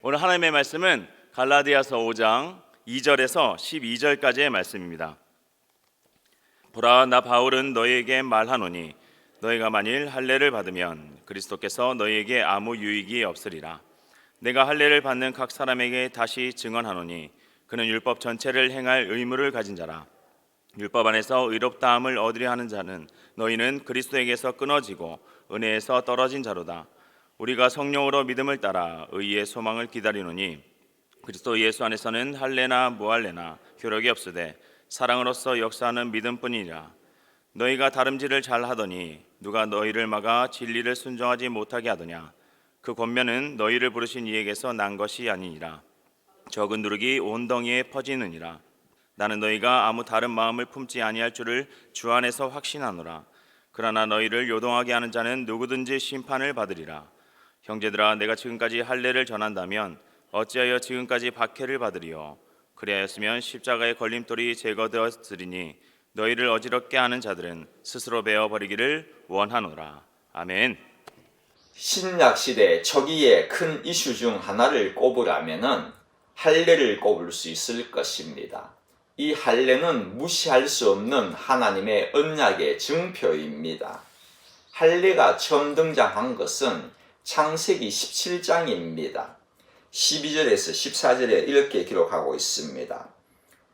오늘 하나님의 말씀은 갈라디아서 5장 2절에서 12절까지의 말씀입니다. 보라, 나 바울은 너희에게 말하노니 너희가 만일 할례를 받으면 그리스도께서 너희에게 아무 유익이 없으리라. 내가 할례를 받는 각 사람에게 다시 증언하노니 그는 율법 전체를 행할 의무를 가진 자라. 율법 안에서 의롭다함을 얻으려 하는 자는 너희는 그리스도에게서 끊어지고 은혜에서 떨어진 자로다. 우리가 성령으로 믿음을 따라 의의 소망을 기다리노니 그리스도 예수 안에서는 할례나 무할례나 효력이 없으되 사랑으로서 역사하는 믿음뿐이니라. 너희가 다름질을 잘하더니 누가 너희를 막아 진리를 순종하지 못하게 하더냐. 그 권면은 너희를 부르신 이에게서 난 것이 아니니라. 적은 누룩이 온 덩이에 퍼지느니라. 나는 너희가 아무 다른 마음을 품지 아니할 줄을 주 안에서 확신하노라. 그러나 너희를 요동하게 하는 자는 누구든지 심판을 받으리라. 형제들아, 내가 지금까지 할례를 전한다면 어찌하여 지금까지 박해를 받으리요. 그리하였으면 십자가의 걸림돌이 제거되었으리니 너희를 어지럽게 하는 자들은 스스로 베어버리기를 원하노라. 아멘. 신약 시대 초기의 큰 이슈 중 하나를 꼽으라면은 할례를 꼽을 수 있을 것입니다. 이 할례는 무시할 수 없는 하나님의 언약의 증표입니다. 할례가 처음 등장한 것은 창세기 17장입니다. 12절에서 14절에 이렇게 기록하고 있습니다.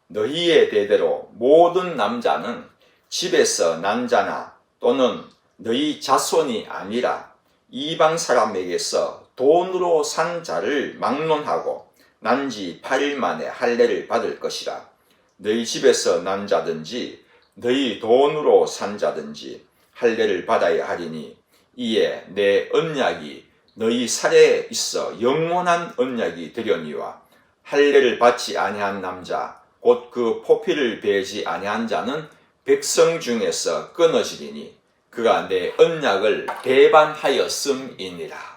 너희의 대대로 모든 남자는 집에서 난 자나 또는 너희 자손이 아니라 이방 사람에게서 돈으로 산 자를 막론하고 난 지 8일 만에 할례를 받을 것이라. 너희 집에서 난 자든지 너희 돈으로 산 자든지 할례를 받아야 하리니 이에 내 언약이 너희 살에 있어 영원한 언약이 되려니와 할례를 받지 아니한 남자 곧 그 포피를 베지 아니한 자는 백성 중에서 끊어지리니 그가 내 언약을 배반하였음이니라.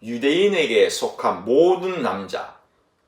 유대인에게 속한 모든 남자,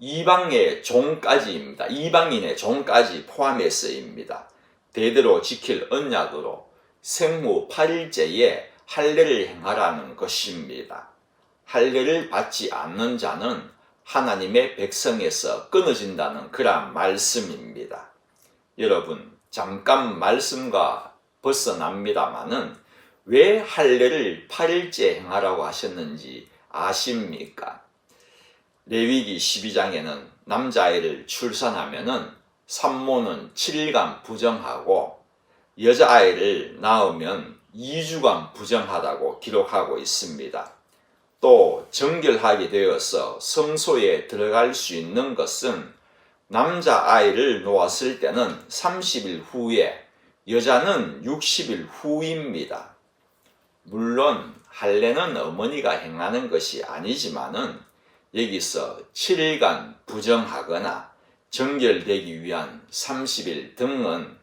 이방의 종까지입니다. 이방인의 종까지 포함해서입니다. 대대로 지킬 언약으로 생후 8일째에 할례를 행하라는 것입니다. 할례를 받지 않는 자는 하나님의 백성에서 끊어진다는 그런 말씀입니다. 여러분, 잠깐 말씀과 벗어납니다마는 왜 할례를 8일째 행하라고 하셨는지 아십니까? 레위기 12장에는 남자아이를 출산하면은 산모는 7일간 부정하고 여자아이를 낳으면 2주간 부정하다고 기록하고 있습니다. 또 정결하게 되어서 성소에 들어갈 수 있는 것은 남자아이를 놓았을 때는 30일 후에 여자는 60일 후입니다. 물론 할례는 어머니가 행하는 것이 아니지만은 여기서 7일간 부정하거나 정결되기 위한 30일 등은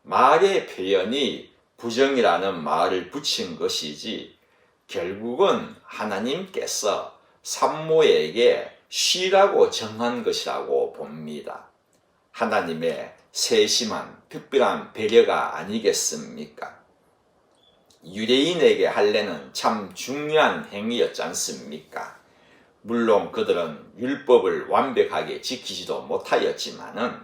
말의 표현이 부정이라는 말을 붙인 것이지 결국은 하나님께서 산모에게 쉬라고 정한 것이라고 봅니다. 하나님의 세심한 특별한 배려가 아니겠습니까? 유대인에게 할례는 참 중요한 행위였지 않습니까? 물론 그들은 율법을 완벽하게 지키지도 못하였지만은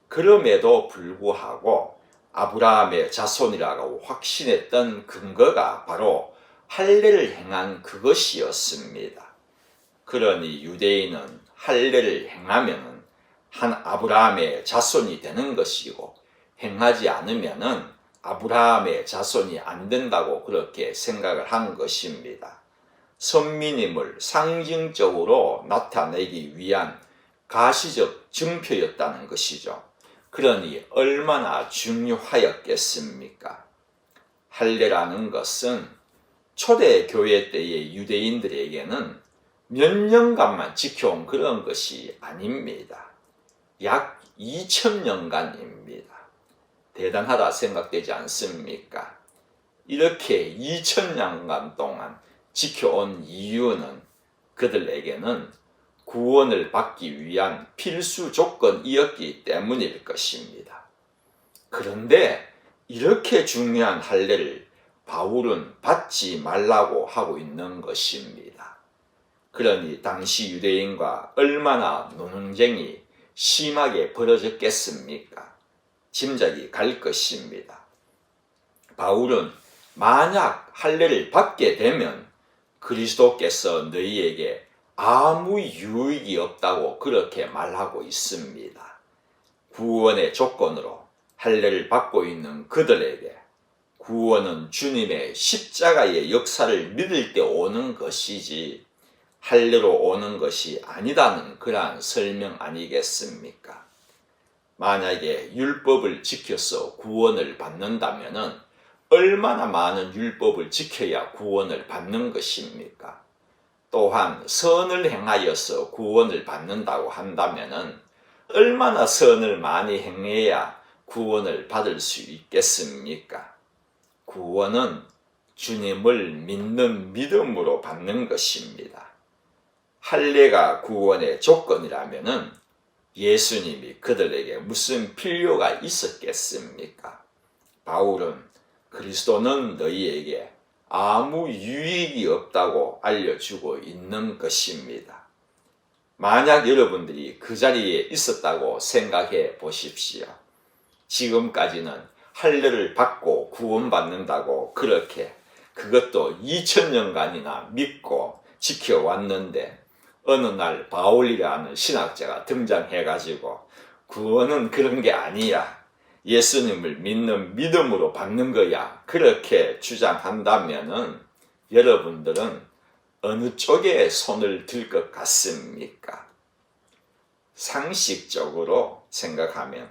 그럼에도 불구하고 아브라함의 자손이라고 확신했던 근거가 바로 할례를 행한 그것이었습니다. 그러니 유대인은 할례를 행하면은 한 아브라함의 자손이 되는 것이고 행하지 않으면은 아브라함의 자손이 안 된다고 그렇게 생각을 한 것입니다. 선민임을 상징적으로 나타내기 위한 가시적 증표였다는 것이죠. 그러니 얼마나 중요하였겠습니까? 할례라는 것은 초대 교회 때의 유대인들에게는 몇 년간만 지켜온 그런 것이 아닙니다. 약 2000년간입니다. 대단하다 생각되지 않습니까? 이렇게 2000년간 동안 지켜온 이유는 그들에게는 구원을 받기 위한 필수 조건이었기 때문일 것입니다. 그런데 이렇게 중요한 할례를 바울은 받지 말라고 하고 있는 것입니다. 그러니 당시 유대인과 얼마나 논쟁이 심하게 벌어졌겠습니까? 짐작이 갈 것입니다. 바울은 만약 할례를 받게 되면 그리스도께서 너희에게 아무 유익이 없다고 그렇게 말하고 있습니다. 구원의 조건으로 할례를 받고 있는 그들에게 구원은 주님의 십자가의 역사를 믿을 때 오는 것이지 할례로 오는 것이 아니다는 그러한 설명 아니겠습니까? 만약에 율법을 지켜서 구원을 받는다면은 얼마나 많은 율법을 지켜야 구원을 받는 것입니까? 또한 선을 행하여서 구원을 받는다고 한다면은 얼마나 선을 많이 행해야 구원을 받을 수 있겠습니까? 구원은 주님을 믿는 믿음으로 받는 것입니다. 할례가 구원의 조건이라면은 예수님이 그들에게 무슨 필요가 있었겠습니까? 바울은 그리스도는 너희에게 아무 유익이 없다고 알려주고 있는 것입니다. 만약 여러분들이 그 자리에 있었다고 생각해 보십시오. 지금까지는 할례를 받고 구원받는다고 그렇게 그것도 2000년간이나 믿고 지켜왔는데 어느 날 바울이라는 신학자가 등장해가지고 구원은 그런 게 아니야. 예수님을 믿는 믿음으로 받는 거야. 그렇게 주장한다면은 여러분들은 어느 쪽에 손을 들 것 같습니까? 상식적으로 생각하면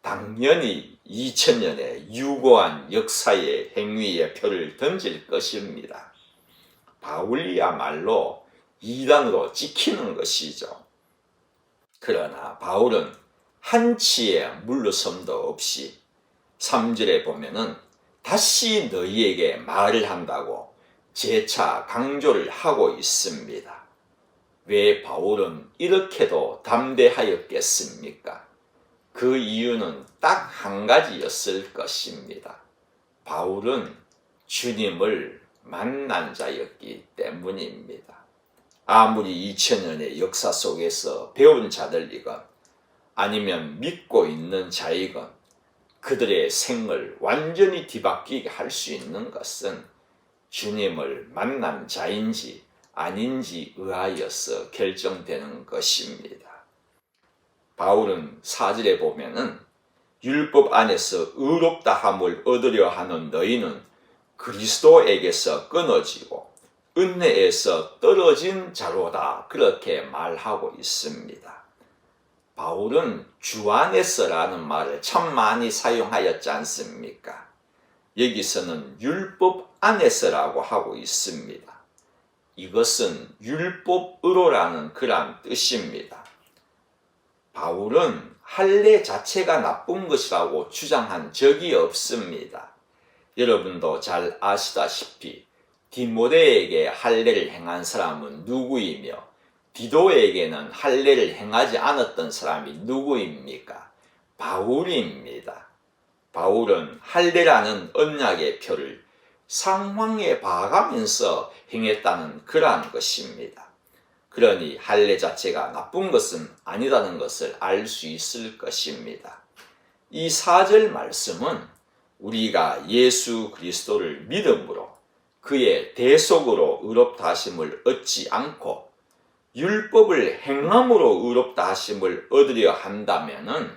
당연히 2000년의 유고한 역사의 행위의 표를 던질 것입니다. 바울이야말로 이단으로 찍히는 것이죠. 그러나 바울은 한치의 물러섬도 없이 3절에 보면은 다시 너희에게 말을 한다고 재차 강조를 하고 있습니다. 왜 바울은 이렇게도 담대하였겠습니까? 그 이유는 딱 한 가지였을 것입니다. 바울은 주님을 만난 자였기 때문입니다. 아무리 2000년의 역사 속에서 배운 자들이건 아니면 믿고 있는 자이건 그들의 생을 완전히 뒤바뀌게 할 수 있는 것은 주님을 만난 자인지 아닌지 의하여서 결정되는 것입니다. 바울은 4절에 보면은 율법 안에서 의롭다 함을 얻으려 하는 너희는 그리스도에게서 끊어지고 은혜에서 떨어진 자로다 그렇게 말하고 있습니다. 바울은 주 안에서라는 말을 참 많이 사용하였지 않습니까? 여기서는 율법 안에서라고 하고 있습니다. 이것은 율법으로라는 그런 뜻입니다. 바울은 할례 자체가 나쁜 것이라고 주장한 적이 없습니다. 여러분도 잘 아시다시피 디모데에게 할례를 행한 사람은 누구이며 디도에게는 할례를 행하지 않았던 사람이 누구입니까? 바울입니다. 바울은 할례라는 언약의 표를 상황에 봐가면서 행했다는 그러한 것입니다. 그러니 할례 자체가 나쁜 것은 아니라는 것을 알 수 있을 것입니다. 이 4절 말씀은 우리가 예수 그리스도를 믿음으로 그의 대속으로 의롭다 하심을 얻지 않고 율법을 행함으로 의롭다 하심을 얻으려 한다면은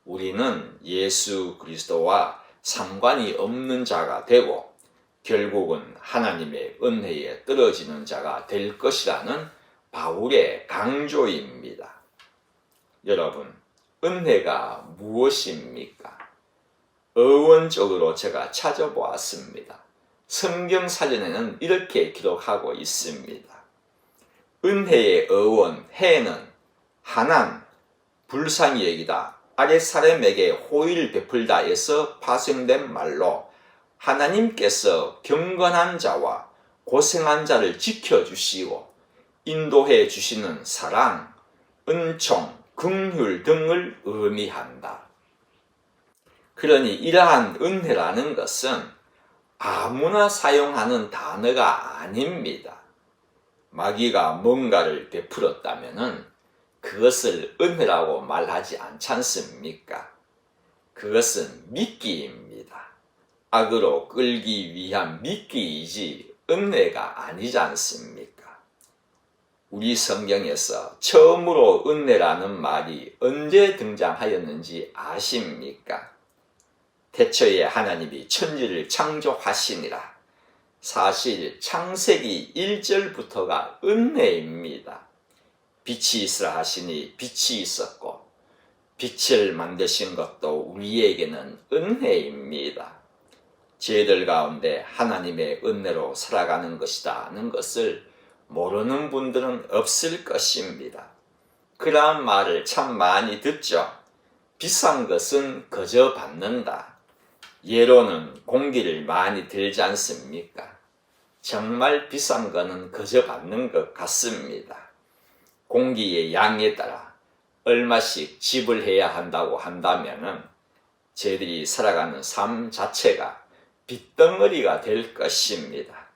우리는 예수 그리스도와 상관이 없는 자가 되고 결국은 하나님의 은혜에 떨어지는 자가 될 것이라는 바울의 강조입니다. 여러분, 은혜가 무엇입니까? 어원적으로 제가 찾아보았습니다. 성경 사전에는 이렇게 기록하고 있습니다. 은혜의 어원, 해는 하난, 불쌍히 여기다, 아랫사람에게 호의를 베풀다에서 파생된 말로 하나님께서 경건한 자와 고생한 자를 지켜주시고 인도해 주시는 사랑, 은총, 긍휼 등을 의미한다. 그러니 이러한 은혜라는 것은 아무나 사용하는 단어가 아닙니다. 마귀가 뭔가를 베풀었다면은 그것을 은혜라고 말하지 않지 않습니까? 그것은 미끼입니다. 악으로 끌기 위한 미끼이지 은혜가 아니지 않습니까? 우리 성경에서 처음으로 은혜라는 말이 언제 등장하였는지 아십니까? 태초에 하나님이 천지를 창조하시니라. 사실 창세기 1절부터가 은혜입니다. 빛이 있으라 하시니 빛이 있었고 빛을 만드신 것도 우리에게는 은혜입니다. 죄들 가운데 하나님의 은혜로 살아가는 것이라는 것을 모르는 분들은 없을 것입니다. 그러한 말을 참 많이 듣죠. 비싼 것은 거저 받는다. 예로는 공기를 많이 들지 않습니까? 정말 비싼 거는 거저 받는 것 같습니다. 공기의 양에 따라 얼마씩 지불해야 한다고 한다면은 저희들이 살아가는 삶 자체가 빚덩어리가 될 것입니다.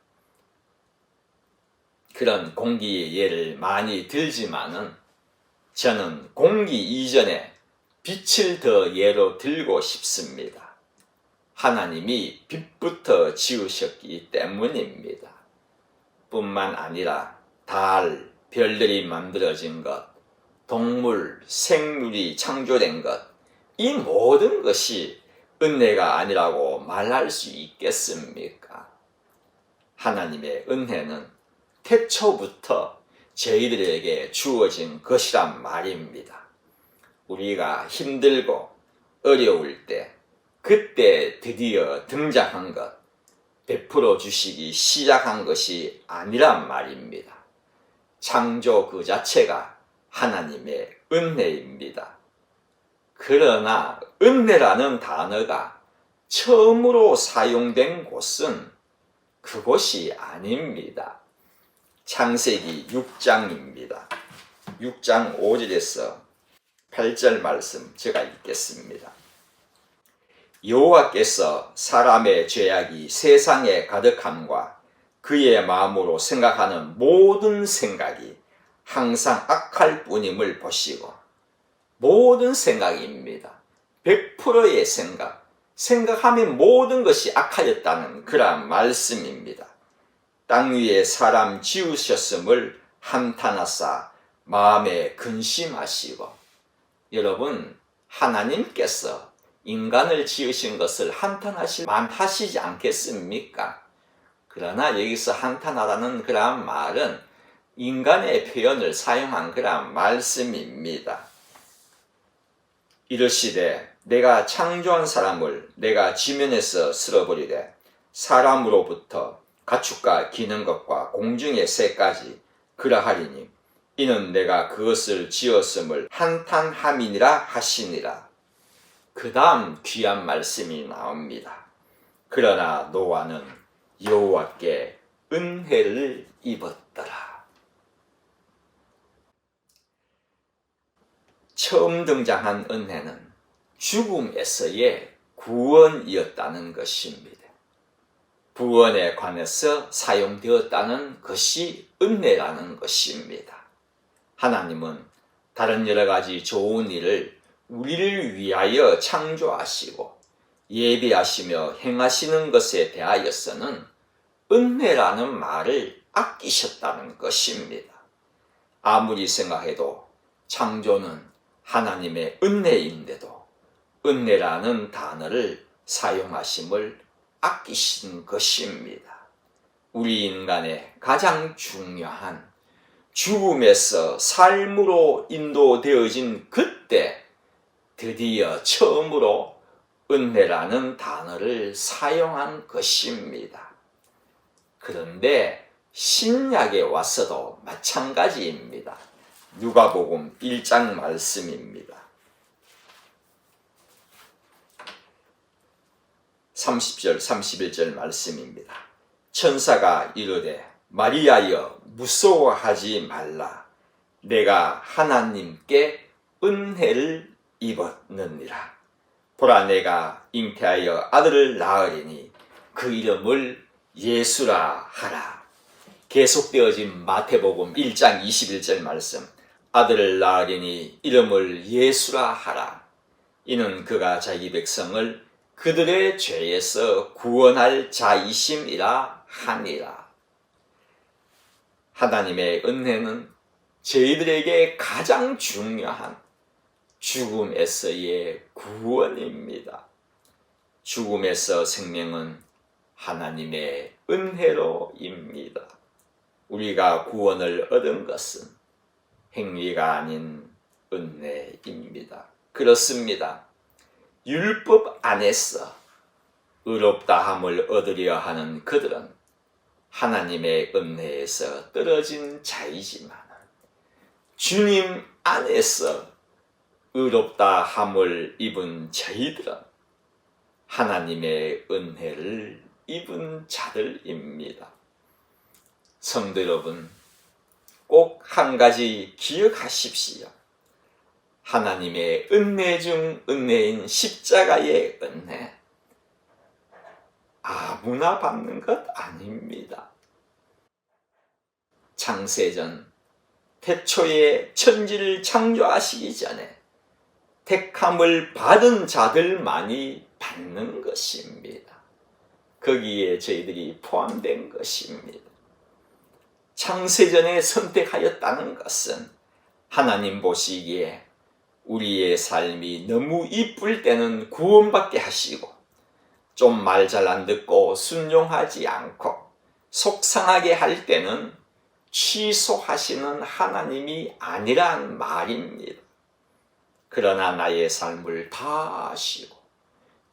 그런 공기의 예를 많이 들지만은 저는 공기 이전에 빛을 더 예로 들고 싶습니다. 하나님이 빛부터 지으셨기 때문입니다. 뿐만 아니라 달, 별들이 만들어진 것, 동물, 생물이 창조된 것, 이 모든 것이 은혜가 아니라고 말할 수 있겠습니까? 하나님의 은혜는 태초부터 저희들에게 주어진 것이란 말입니다. 우리가 힘들고 어려울 때, 그때 드디어 등장한 것, 베풀어 주시기 시작한 것이 아니란 말입니다. 창조 그 자체가 하나님의 은혜입니다. 그러나 은혜라는 단어가 처음으로 사용된 곳은 그곳이 아닙니다. 창세기 6장입니다. 6장 5절에서 8절 말씀 제가 읽겠습니다. 여호와께서 사람의 죄악이 세상에 가득함과 그의 마음으로 생각하는 모든 생각이 항상 악할 뿐임을 보시고, 모든 생각입니다. 100%의 생각하면 모든 것이 악하였다는 그러한 말씀입니다. 땅 위에 사람 지으셨음을 한탄하사 마음에 근심하시고, 여러분, 하나님께서 인간을 지으신 것을 한탄하실 만하시지 않겠습니까? 그러나 여기서 한탄하라는 그러한 말은 인간의 표현을 사용한 그러한 말씀입니다. 이르시되 내가 창조한 사람을 내가 지면에서 쓸어버리되 사람으로부터 가축과 기는 것과 공중의 새까지 그러하리니 이는 내가 그것을 지었음을 한탄함이니라 하시니라. 그 다음 귀한 말씀이 나옵니다. 그러나 노아는 여호와께 은혜를 입었더라. 처음 등장한 은혜는 죽음에서의 구원이었다는 것입니다. 구원에 관해서 사용되었다는 것이 은혜라는 것입니다. 하나님은 다른 여러 가지 좋은 일을 우리를 위하여 창조하시고 예비하시며 행하시는 것에 대하여서는 은혜라는 말을 아끼셨다는 것입니다. 아무리 생각해도 창조는 하나님의 은혜인데도 은혜라는 단어를 사용하심을 아끼신 것입니다. 우리 인간의 가장 중요한 죽음에서 삶으로 인도되어진 그때 드디어 처음으로 은혜라는 단어를 사용한 것입니다. 그런데 신약에 와서도 마찬가지입니다. 누가복음 1장 말씀입니다. 30절 31절 말씀입니다. 천사가 이르되 마리아여 무서워하지 말라. 내가 하나님께 은혜를 입었느니라. 보라 내가 잉태하여 아들을 낳으리니 그 이름을 예수라 하라. 계속되어진 마태복음 1장 21절 말씀. 아들을 낳으리니 이름을 예수라 하라. 이는 그가 자기 백성을 그들의 죄에서 구원할 자이심이라 하니라. 하나님의 은혜는 저희들에게 가장 중요한 죽음에서의 구원입니다. 죽음에서 생명은 하나님의 은혜로입니다. 우리가 구원을 얻은 것은 행위가 아닌 은혜입니다. 그렇습니다. 율법 안에서 의롭다함을 얻으려 하는 그들은 하나님의 은혜에서 떨어진 자이지만 주님 안에서 의롭다함을 입은 저희들은 하나님의 은혜를 입은 자들입니다. 성도 여러분, 꼭 한 가지 기억하십시오. 하나님의 은혜 중 은혜인 십자가의 은혜, 아무나 받는 것 아닙니다. 창세전 태초에 천지를 창조하시기 전에 택함을 받은 자들만이 받는 것입니다. 거기에 저희들이 포함된 것입니다. 창세전에 선택하였다는 것은 하나님 보시기에 우리의 삶이 너무 이쁠 때는 구원받게 하시고 좀 말 잘 안 듣고 순종하지 않고 속상하게 할 때는 취소하시는 하나님이 아니란 말입니다. 그러나 나의 삶을 다 아시고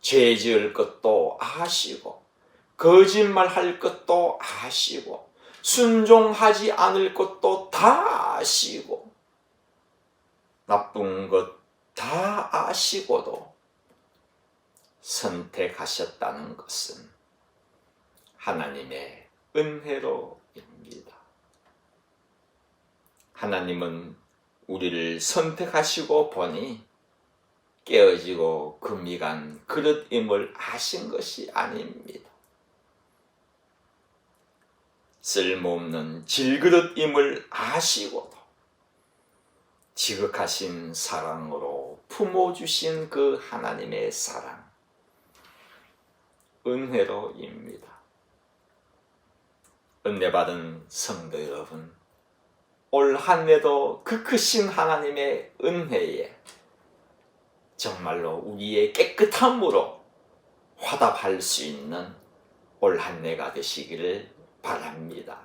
죄 지을 것도 아시고 거짓말할 것도 아시고 순종하지 않을 것도 다 아시고 나쁜 것 다 아시고도 선택하셨다는 것은 하나님의 은혜로입니다. 하나님은 우리를 선택하시고 보니 깨어지고 금이 간 그릇임을 아신 것이 아닙니다. 쓸모없는 질그릇임을 아시고도 지극하신 사랑으로 품어주신 그 하나님의 사랑, 은혜로입니다. 은혜받은 성도 여러분, 올 한 해도 그 크신 하나님의 은혜에 정말로 우리의 깨끗함으로 화답할 수 있는 올 한 해가 되시기를 바랍니다.